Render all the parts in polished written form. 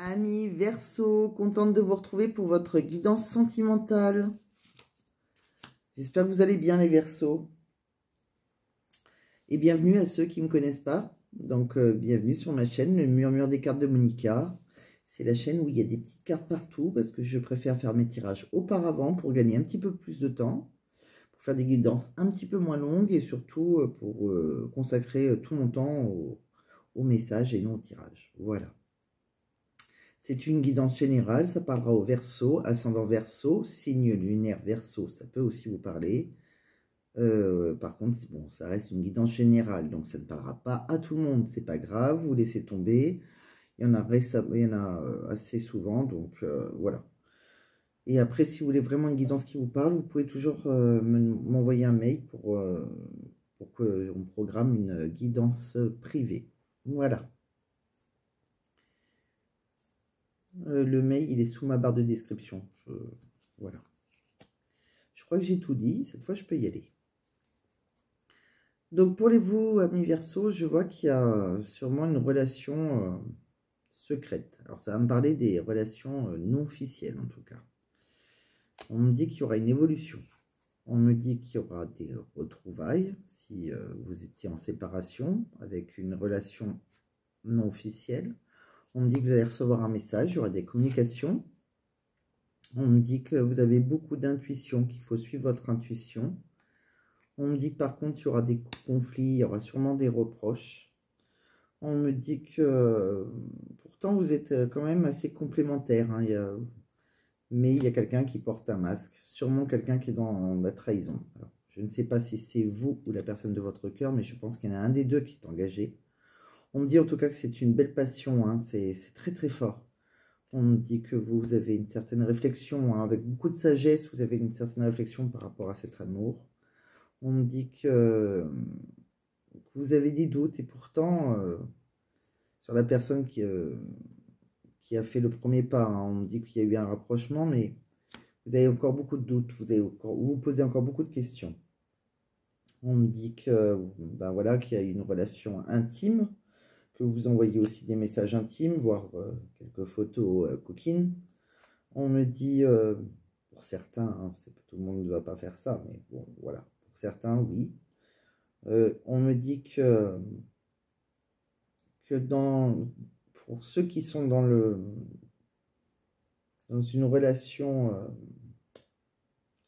Amis Verseau, contente de vous retrouver pour votre guidance sentimentale. J'espère que vous allez bien les Verseaux. Et bienvenue à ceux qui ne me connaissent pas. Donc bienvenue sur ma chaîne, le Murmure des cartes de Monica. C'est la chaîne où il y a des petites cartes partout parce que je préfère faire mes tirages auparavant pour gagner un petit peu plus de temps. Pour faire des guidances un petit peu moins longues et surtout pour consacrer tout mon temps au message et non au tirage. Voilà. C'est une guidance générale, ça parlera au Verseau, ascendant Verseau, signe lunaire Verseau, ça peut aussi vous parler. Par contre, bon, ça reste une guidance générale, donc ça ne parlera pas à tout le monde, c'est pas grave, vous laissez tomber. Il y en a assez souvent, donc voilà. Et après, si vous voulez vraiment une guidance qui vous parle, vous pouvez toujours m'envoyer un mail pour qu'on programme une guidance privée. Voilà. Le mail, il est sous ma barre de description. Voilà. Je crois que j'ai tout dit. Cette fois, je peux y aller. Donc, pour vous, amis Verseau, je vois qu'il y a sûrement une relation secrète. Alors, ça va me parler des relations non officielles, en tout cas. On me dit qu'il y aura une évolution. On me dit qu'il y aura des retrouvailles si vous étiez en séparation avec une relation non officielle. On me dit que vous allez recevoir un message, il y aura des communications. On me dit que vous avez beaucoup d'intuition, qu'il faut suivre votre intuition. On me dit que par contre, il y aura des conflits, il y aura sûrement des reproches. On me dit que pourtant, vous êtes quand même assez complémentaires. Hein, mais il y a quelqu'un qui porte un masque, sûrement quelqu'un qui est dans la trahison. Alors, je ne sais pas si c'est vous ou la personne de votre cœur, mais je pense qu'il y en a un des deux qui est engagé. On me dit en tout cas que c'est une belle passion, hein, c'est très très fort. On me dit que vous avez une certaine réflexion, hein, avec beaucoup de sagesse, vous avez une certaine réflexion par rapport à cet amour. On me dit que vous avez des doutes et pourtant, sur la personne qui a fait le premier pas, hein, on me dit qu'il y a eu un rapprochement, mais vous avez encore beaucoup de doutes, vous vous posez encore beaucoup de questions. On me dit que, ben voilà, qu'il y a une relation intime, que vous envoyez aussi des messages intimes, voire quelques photos coquines. On me dit, pour certains, hein, tout le monde ne va pas faire ça, mais bon, voilà, pour certains, oui. On me dit que pour ceux qui sont dans une relation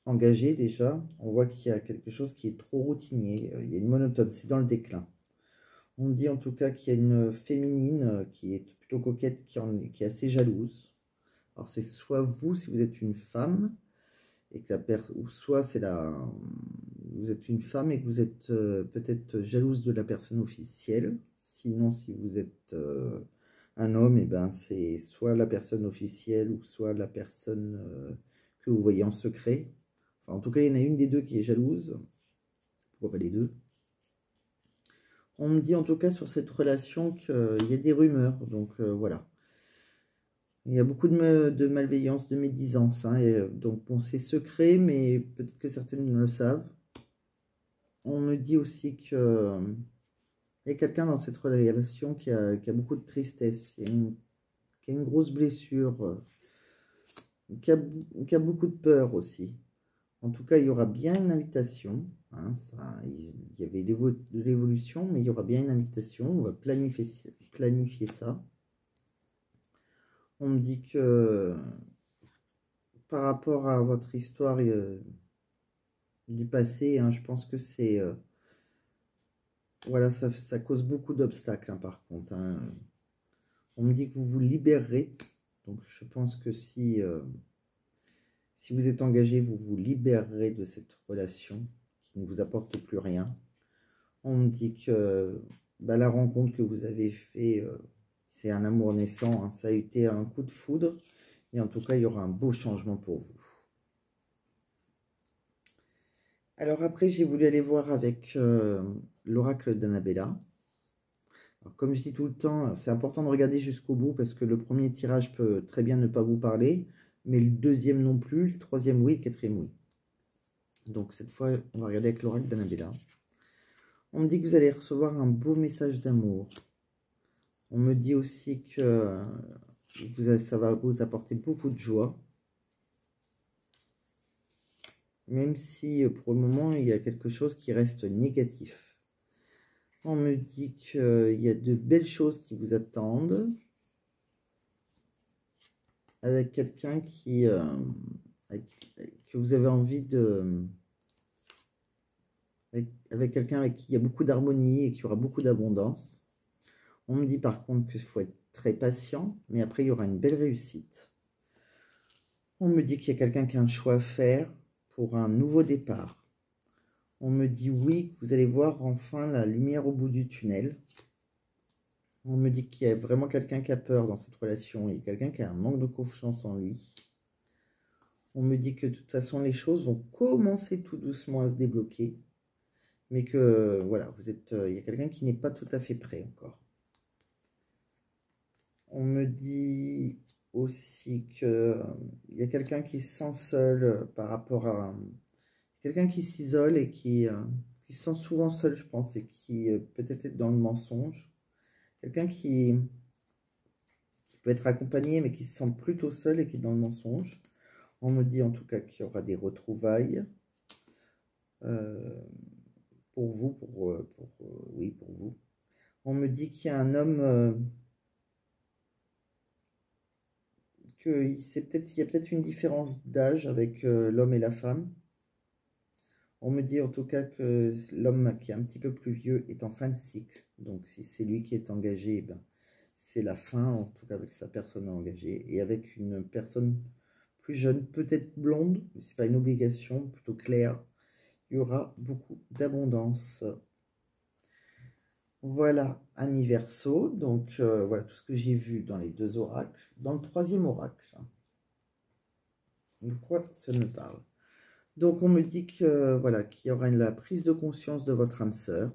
engagée déjà, on voit qu'il y a quelque chose qui est trop routinier, il y a une monotone, c'est dans le déclin. On me dit en tout cas qu'il y a une féminine qui est plutôt coquette, qui est assez jalouse. Alors c'est soit vous, si vous êtes une femme, et que ou soit vous êtes une femme et que vous êtes peut-être jalouse de la personne officielle. Sinon, si vous êtes un homme, et ben c'est soit la personne officielle ou soit la personne que vous voyez en secret. Enfin, en tout cas, il y en a une des deux qui est jalouse. Pourquoi pas les deux? On me dit en tout cas sur cette relation qu'il y a des rumeurs, donc voilà. Il y a beaucoup de malveillance, de médisance, hein, et donc bon, c'est secret, mais peut-être que certaines le savent. On me dit aussi qu'il y a quelqu'un dans cette relation qui a beaucoup de tristesse, qui a une grosse blessure, qui a beaucoup de peur aussi. En tout cas, il y aura bien une invitation. Hein, il y avait de l'évolution, mais il y aura bien une invitation. On va planifier ça. On me dit que par rapport à votre histoire du passé, hein, je pense que c'est... voilà, ça cause beaucoup d'obstacles, hein, par contre. Hein. On me dit que vous vous libérerez. Donc, je pense que si vous êtes engagé, vous vous libérerez de cette relation qui ne vous apporte plus rien. On me dit que la rencontre que vous avez fait, c'est un amour naissant. Hein, ça a été un coup de foudre. Et en tout cas, il y aura un beau changement pour vous. Alors après, j'ai voulu aller voir avec l'oracle d'Annabella. Comme je dis tout le temps, c'est important de regarder jusqu'au bout parce que le premier tirage peut très bien ne pas vous parler, mais le deuxième non plus, le troisième oui, le quatrième oui. Donc cette fois, on va regarder avec l'oracle d'Annabella. On me dit que vous allez recevoir un beau message d'amour. On me dit aussi que ça va vous apporter beaucoup de joie. Même si pour le moment, il y a quelque chose qui reste négatif. On me dit qu'il y a de belles choses qui vous attendent. Avec quelqu'un qui... que vous avez envie de... Avec quelqu'un avec qui il y a beaucoup d'harmonie et qui aura beaucoup d'abondance. On me dit par contre qu'il faut être très patient, mais après il y aura une belle réussite. On me dit qu'il y a quelqu'un qui a un choix à faire pour un nouveau départ. On me dit oui, que vous allez voir enfin la lumière au bout du tunnel. On me dit qu'il y a vraiment quelqu'un qui a peur dans cette relation et quelqu'un qui a un manque de confiance en lui. On me dit que de toute façon les choses vont commencer tout doucement à se débloquer. Mais que voilà, il y a quelqu'un qui n'est pas tout à fait prêt encore. On me dit aussi qu'il y a quelqu'un qui se sent seul par rapport à... quelqu'un qui s'isole et qui se sent souvent seul, je pense, et qui peut-être est dans le mensonge. Quelqu'un qui peut être accompagné, mais qui se sent plutôt seul et qui est dans le mensonge. On me dit en tout cas qu'il y aura des retrouvailles. Pour vous, oui, pour vous. On me dit qu'il y a un homme, il y a peut-être une différence d'âge avec l'homme et la femme. On me dit en tout cas que l'homme qui est un petit peu plus vieux est en fin de cycle. Donc si c'est lui qui est engagé, eh ben, c'est la fin, en tout cas avec sa personne engagée. Et avec une personne plus jeune, peut-être blonde, mais ce n'est pas une obligation, plutôt claire, il y aura beaucoup d'abondance. Voilà, amis Verseau, donc voilà tout ce que j'ai vu dans les deux oracles. Dans le troisième oracle, de quoi ça me parle? Donc on me dit que voilà, qu'il y aura la prise de conscience de votre âme sœur.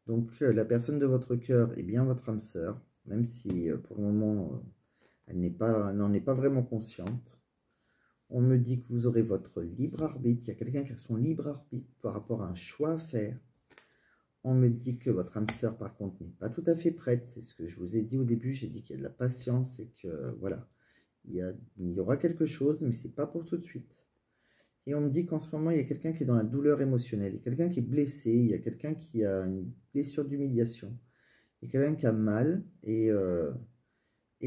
Donc la personne de votre cœur est bien votre âme sœur, même si pour le moment elle n'en est pas vraiment consciente. On me dit que vous aurez votre libre arbitre. Il y a quelqu'un qui a son libre arbitre par rapport à un choix à faire. On me dit que votre âme sœur, par contre, n'est pas tout à fait prête. C'est ce que je vous ai dit au début. J'ai dit qu'il y a de la patience et que, voilà, il y aura quelque chose, mais ce n'est pas pour tout de suite. Et on me dit qu'en ce moment, il y a quelqu'un qui est dans la douleur émotionnelle. Il y a quelqu'un qui est blessé. Il y a quelqu'un qui a une blessure d'humiliation. Il y a quelqu'un qui a mal. Et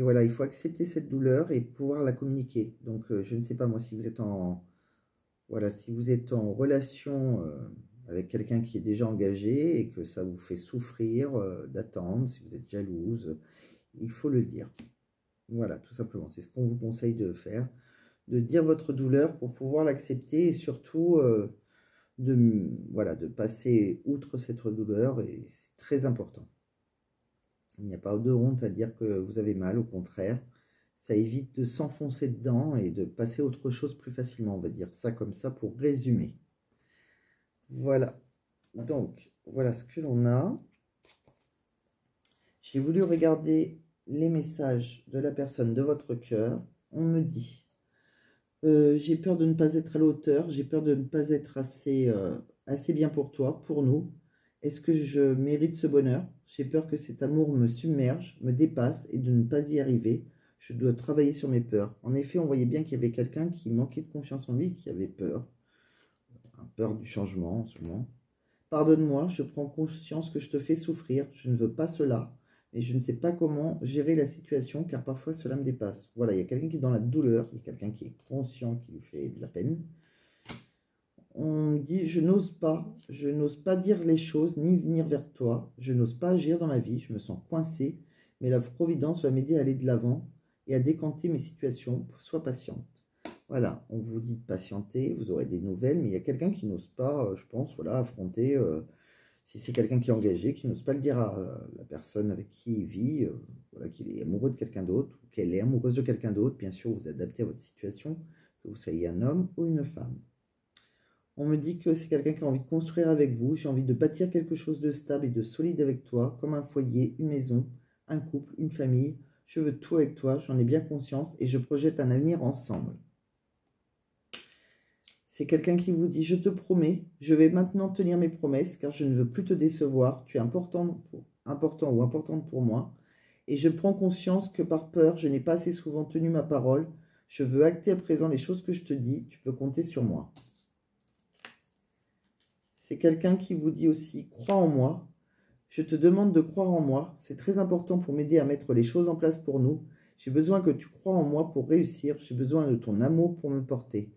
voilà, il faut accepter cette douleur et pouvoir la communiquer. Donc, je ne sais pas, moi, si vous êtes voilà, si vous êtes en relation... avec quelqu'un qui est déjà engagé et que ça vous fait souffrir d'attendre, si vous êtes jalouse, il faut le dire. Voilà, tout simplement, c'est ce qu'on vous conseille de faire, de dire votre douleur pour pouvoir l'accepter et surtout de passer outre cette douleur, et c'est très important. Il n'y a pas de honte à dire que vous avez mal, au contraire, ça évite de s'enfoncer dedans et de passer à autre chose plus facilement, on va dire ça comme ça pour résumer. Voilà, donc voilà ce que l'on a. J'ai voulu regarder les messages de la personne de votre cœur. On me dit, j'ai peur de ne pas être à la hauteur, j'ai peur de ne pas être assez bien pour toi, pour nous. Est-ce que je mérite ce bonheur? J'ai peur que cet amour me submerge, me dépasse et de ne pas y arriver. Je dois travailler sur mes peurs. En effet, on voyait bien qu'il y avait quelqu'un qui manquait de confiance en lui, qui avait peur. Peur du changement en ce moment. Pardonne-moi, je prends conscience que je te fais souffrir, je ne veux pas cela, mais je ne sais pas comment gérer la situation car parfois cela me dépasse. Voilà, il y a quelqu'un qui est dans la douleur, il y a quelqu'un qui est conscient, qui lui fait de la peine. On me dit, je n'ose pas dire les choses ni venir vers toi, je n'ose pas agir dans ma vie, je me sens coincé, mais la Providence va m'aider à aller de l'avant et à décanter mes situations, sois patiente. Voilà, on vous dit de patienter, vous aurez des nouvelles, mais il y a quelqu'un qui n'ose pas, je pense, voilà, affronter, si c'est quelqu'un qui est engagé, qui n'ose pas le dire à la personne avec qui il vit, voilà, qu'il est amoureux de quelqu'un d'autre, ou qu'elle est amoureuse de quelqu'un d'autre. Bien sûr, vous adaptez à votre situation, que vous soyez un homme ou une femme. On me dit que c'est quelqu'un qui a envie de construire avec vous, j'ai envie de bâtir quelque chose de stable et de solide avec toi, comme un foyer, une maison, un couple, une famille. Je veux tout avec toi, j'en ai bien conscience et je projette un avenir ensemble. C'est quelqu'un qui vous dit, je te promets, je vais maintenant tenir mes promesses car je ne veux plus te décevoir. Tu es important ou importante pour moi Et je prends conscience que par peur, je n'ai pas assez souvent tenu ma parole. Je veux acter à présent les choses que je te dis. Tu peux compter sur moi. C'est quelqu'un qui vous dit aussi, crois en moi. Je te demande de croire en moi. C'est très important pour m'aider à mettre les choses en place pour nous. J'ai besoin que tu crois en moi pour réussir. J'ai besoin de ton amour pour me porter.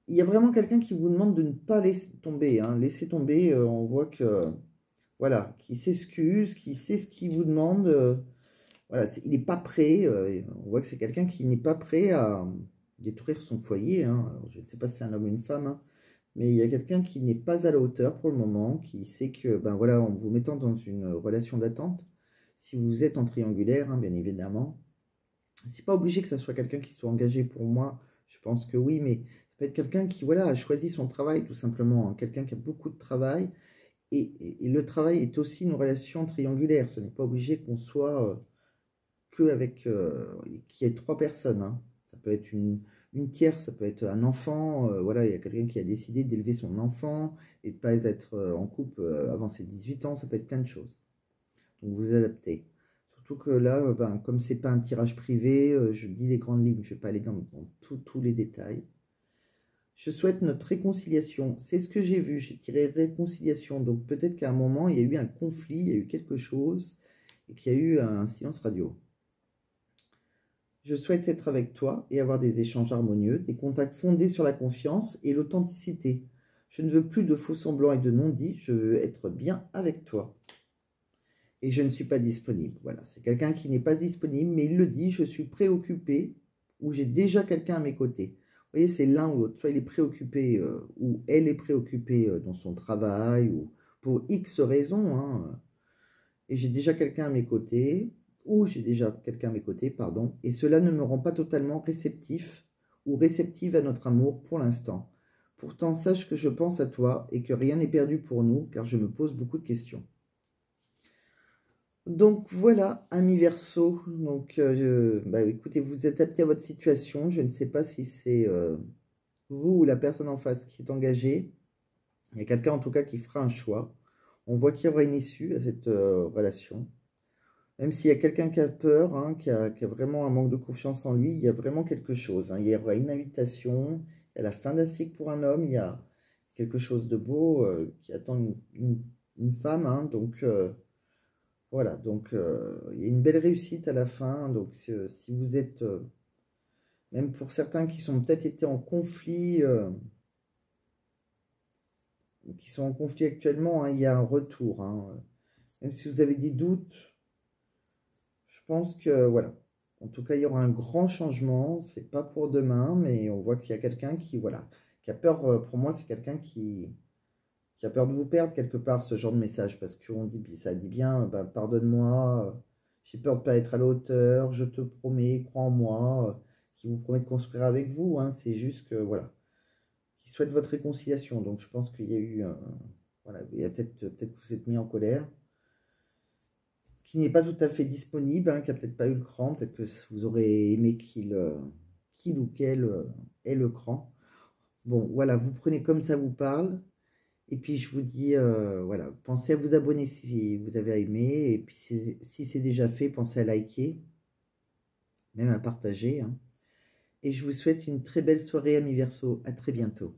Il y a vraiment quelqu'un qui vous demande de ne pas laisser tomber. Hein. Laisser tomber, on voit que, voilà, qui s'excuse, qui sait ce qu'il vous demande. Voilà, il n'est pas prêt. On voit que c'est quelqu'un qui n'est pas prêt à détruire son foyer. Hein. Alors, je ne sais pas si c'est un homme ou une femme, hein, mais il y a quelqu'un qui n'est pas à la hauteur pour le moment, qui sait que, ben voilà, en vous mettant dans une relation d'attente, si vous êtes en triangulaire, hein, bien évidemment, c'est pas obligé que ça soit quelqu'un qui soit engagé pour moi. Je pense que oui, mais ça peut être quelqu'un qui, voilà, a choisi son travail, tout simplement. Hein. Quelqu'un qui a beaucoup de travail. Et le travail est aussi une relation triangulaire. Ce n'est pas obligé qu'on soit qu'il y ait 3 personnes. Hein. Ça peut être une tierce, ça peut être un enfant. Voilà, il y a quelqu'un qui a décidé d'élever son enfant et de ne pas être en couple avant ses 18 ans. Ça peut être plein de choses. Donc vous adaptez. Surtout que là, ben, comme c'est pas un tirage privé, je dis les grandes lignes. Je ne vais pas aller dans tous les détails. Je souhaite notre réconciliation. C'est ce que j'ai vu. J'ai tiré réconciliation. Donc peut-être qu'à un moment, il y a eu un conflit, il y a eu quelque chose et qu'il y a eu un silence radio. Je souhaite être avec toi et avoir des échanges harmonieux, des contacts fondés sur la confiance et l'authenticité. Je ne veux plus de faux semblants et de non-dits. Je veux être bien avec toi. Et je ne suis pas disponible. Voilà, c'est quelqu'un qui n'est pas disponible, mais il le dit, je suis préoccupé ou j'ai déjà quelqu'un à mes côtés. Vous voyez, c'est l'un ou l'autre. Soit il est préoccupé ou elle est préoccupée dans son travail ou pour X raisons. Hein, et j'ai déjà quelqu'un à mes côtés, ou j'ai déjà quelqu'un à mes côtés, pardon. Et cela ne me rend pas totalement réceptif ou réceptive à notre amour pour l'instant. Pourtant, sache que je pense à toi et que rien n'est perdu pour nous, car je me pose beaucoup de questions. Donc voilà, amis Verseau. Donc, bah, écoutez, vous adaptez à votre situation. Je ne sais pas si c'est vous ou la personne en face qui est engagée. Il y a quelqu'un en tout cas qui fera un choix. On voit qu'il y aura une issue à cette relation. Même s'il y a quelqu'un qui a peur, hein, qui a vraiment un manque de confiance en lui, il y a vraiment quelque chose. Hein. Il y aura une invitation, il y a la fin d'un cycle pour un homme, il y a quelque chose de beau qui attend une femme. Hein. Donc voilà, donc il y a une belle réussite à la fin. Donc si vous êtes, même pour certains qui sont peut-être été en conflit, qui sont en conflit actuellement, hein, il y a un retour. Hein. Même si vous avez des doutes, je pense que voilà. En tout cas, il y aura un grand changement. C'est pas pour demain, mais on voit qu'il y a quelqu'un qui, voilà, qui a peur. Pour moi, c'est quelqu'un qui a peur de vous perdre quelque part, ce genre de message, parce qu'on dit, ça dit bien, bah, pardonne-moi, j'ai peur de ne pas être à la hauteur, je te promets, crois en moi, qui vous promet de construire avec vous. Hein, c'est juste que, voilà, qui souhaite votre réconciliation. Donc, je pense qu'il y a eu, voilà, il y a peut-être que vous êtes mis en colère, qui n'est pas tout à fait disponible, hein, qui n'a peut-être pas eu le cran, peut-être que vous aurez aimé qu'il ou qu'elle ait le cran. Bon, voilà, vous prenez comme ça vous parle. Et puis, je vous dis, voilà, pensez à vous abonner si vous avez aimé. Et puis, si c'est déjà fait, pensez à liker, même à partager. Hein. Et je vous souhaite une très belle soirée, amis Verseau. À très bientôt.